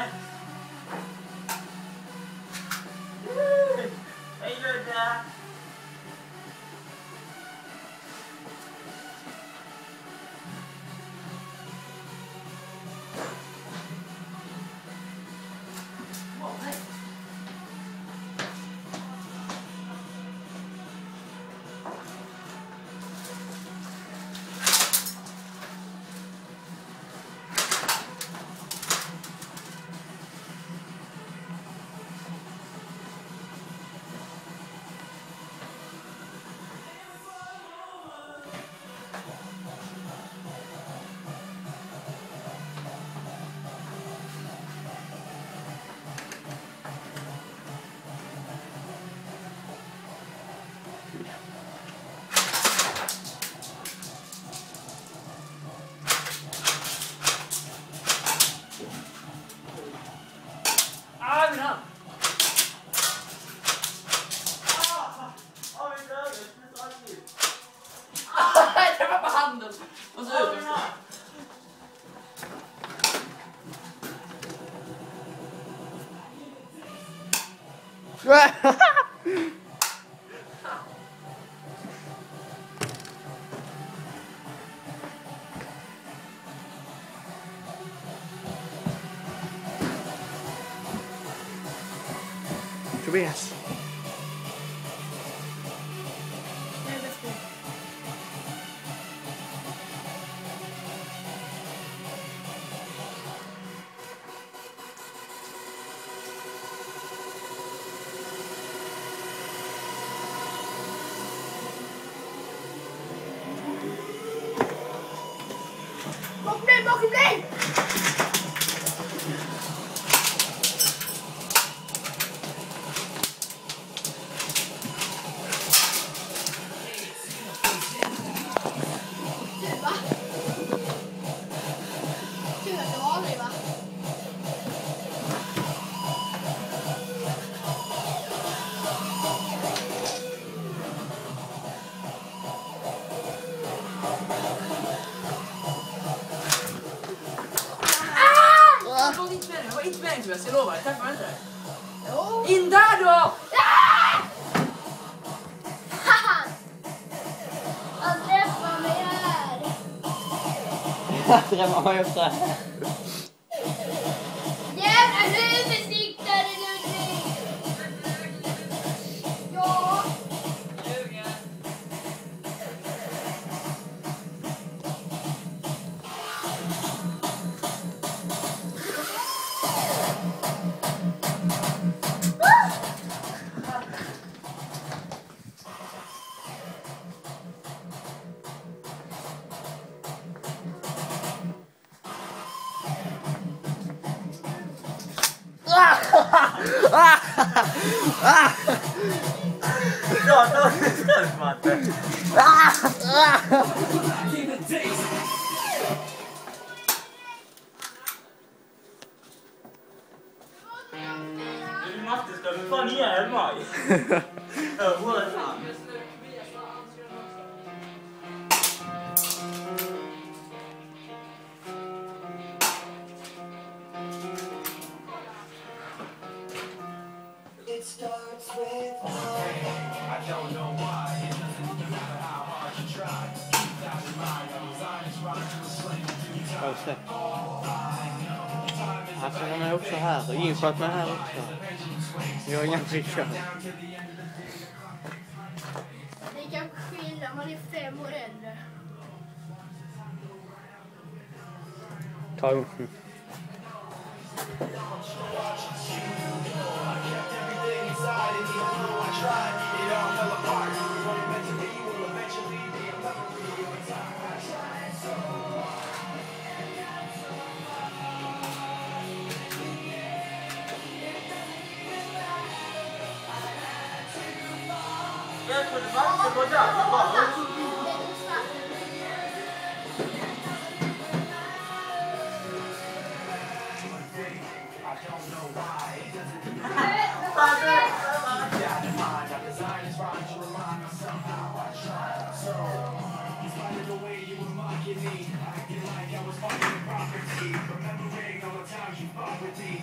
med. Hej Ludde! Det var på handen. Och så ut. Tobias. Bakom dig! Va? Tur att det var dig, va? Jag var inte med Tobias, jag lovar. Jag tackar mig inte. Jo. In där då! Han träffar mig här. Jag träffar mig också här. Jävla huvudstiktare, Ludvig! Ja. Ja, då är det slut, Matte. Du, Matte, ska du fan ihjäl mig? Vad fan? It starts with I don't know why. It doesn't matter how hard you try. Keep that in mind. I was honest, right to a sling. Alltså de är också här och infört med här också. Jag har inga prickar. Det kan skilja, man är 5 år äldre. Ta emot. Jag trodde Matte var där. Jag bara... Acting like I was fucking property, remembering all the times you fought with me.